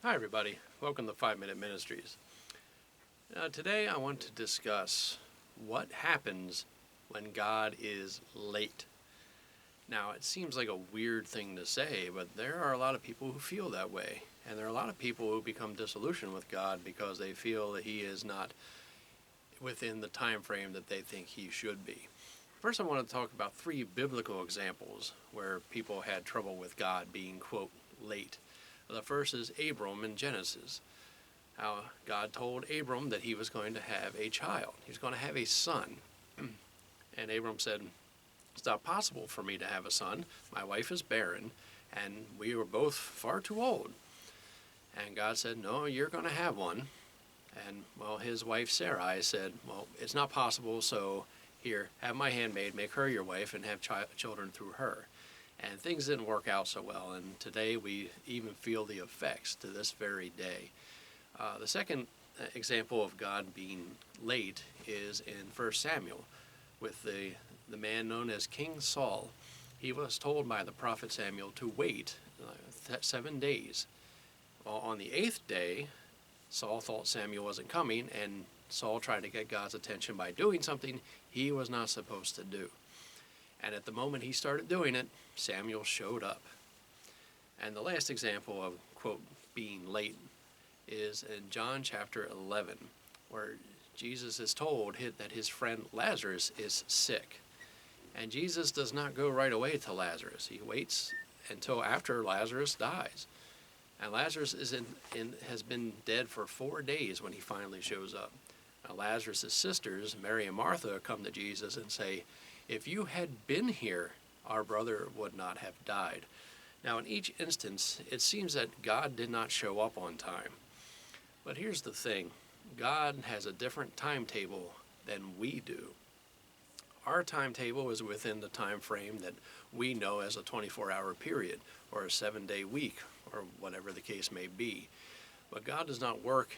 Hi, everybody. Welcome to 5 Minute Ministries. Today, I want to discuss what happens when God is late. Now, it seems like a weird thing to say, but there are a lot of people who feel that way. And there are a lot of people who become disillusioned with God because they feel that He is not within the time frame that they think He should be. First, I want to talk about 3 biblical examples where people had trouble with God being, quote, late. The first is Abram in Genesis. How God told Abram that he was going to have a child. He was going to have a son. And Abram said, "It's not possible for me to have a son. My wife is barren, and we were both far too old." And God said, "No, you're going to have one." And, well, his wife Sarai said, "Well, it's not possible, so here, have my handmaid, make her your wife, and have children through her." And things didn't work out so well, and today we even feel the effects to this very day. The second example of God being late is in 1 Samuel with the man known as King Saul. He was told by the prophet Samuel to wait 7 days. Well, on the 8th day, Saul thought Samuel wasn't coming, and Saul tried to get God's attention by doing something he was not supposed to do. And at the moment he started doing it, Samuel showed up. And the last example of, quote, being late is in John chapter 11, where Jesus is told that his friend Lazarus is sick. And Jesus does not go right away to Lazarus. He waits until after Lazarus dies. And Lazarus has been dead for 4 days when he finally shows up. Now, Lazarus' sisters, Mary and Martha, come to Jesus and say, "If you had been here, our brother would not have died." Now, in each instance, it seems that God did not show up on time. But here's the thing. God has a different timetable than we do. Our timetable is within the time frame that we know as a 24-hour period or a 7-day week or whatever the case may be. But God does not work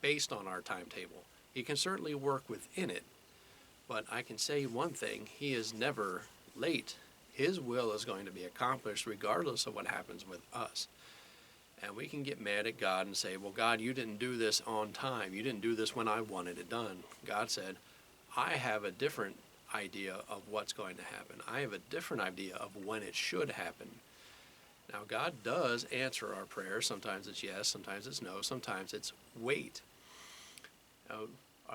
based on our timetable. He can certainly work within it. But I can say one thing, He is never late. His will is going to be accomplished regardless of what happens with us. And we can get mad at God and say, "Well, God, you didn't do this on time. You didn't do this when I wanted it done." God said, "I have a different idea of what's going to happen. I have a different idea of when it should happen." Now, God does answer our prayers. Sometimes it's yes, sometimes it's no, sometimes it's wait.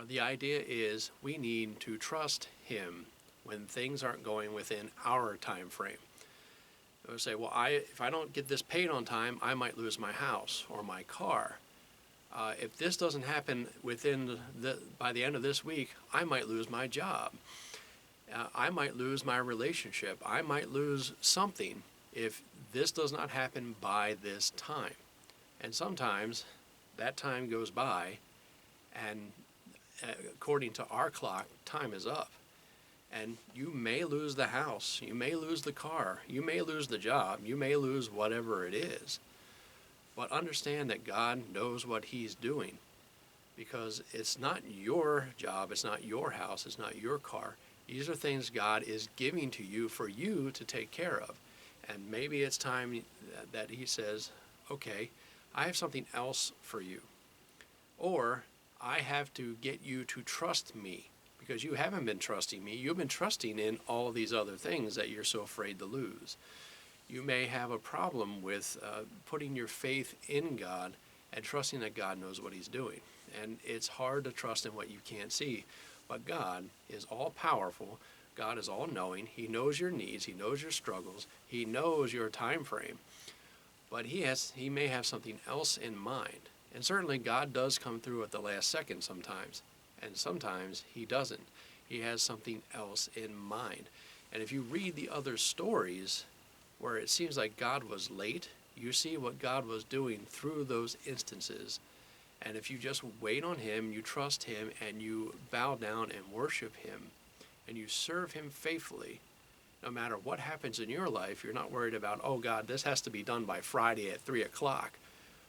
The idea is we need to trust Him when things aren't going within our time frame. They'll say, "Well, if I don't get this paid on time, I might lose my house or my car. If this doesn't happen by the end of this week, I might lose my job. I might lose my relationship. I might lose something if this does not happen by this time." And sometimes that time goes by, and according to our clock, time is up. And you may lose the house, you may lose the car, you may lose the job, you may lose whatever it is. But understand that God knows what He's doing, because it's not your job, it's not your house, it's not your car. These are things God is giving to you for you to take care of. And maybe it's time that He says, "Okay, I have something else for you." Or, "I have to get you to trust me, because you haven't been trusting me. You've been trusting in all these other things that you're so afraid to lose." You may have a problem with putting your faith in God and trusting that God knows what He's doing. And it's hard to trust in what you can't see. But God is all-powerful. God is all-knowing. He knows your needs. He knows your struggles. He knows your time frame. But He may have something else in mind. And certainly God does come through at the last second sometimes. And sometimes He doesn't. He has something else in mind. And if you read the other stories where it seems like God was late, you see what God was doing through those instances. And if you just wait on Him, you trust Him, and you bow down and worship Him, and you serve Him faithfully, no matter what happens in your life, you're not worried about, "Oh God, this has to be done by Friday at 3 o'clock,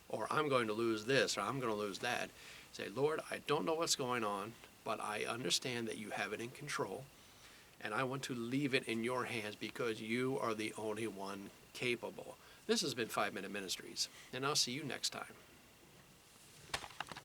or I'm going to lose this, or I'm going to lose that." Say, "Lord, I don't know what's going on, but I understand that you have it in control, and I want to leave it in your hands because you are the only one capable." This has been 5 Minute Ministries, and I'll see you next time.